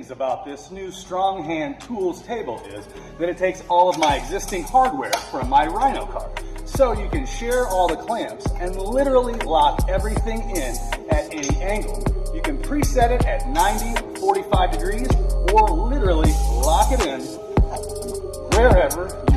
things about this new Strong Hand Tools table is that it takes all of my existing hardware from my Rhino car. So you can share all the clamps and literally lock everything in at any angle. You can preset it at 90 or 45 degrees or literally lock it in wherever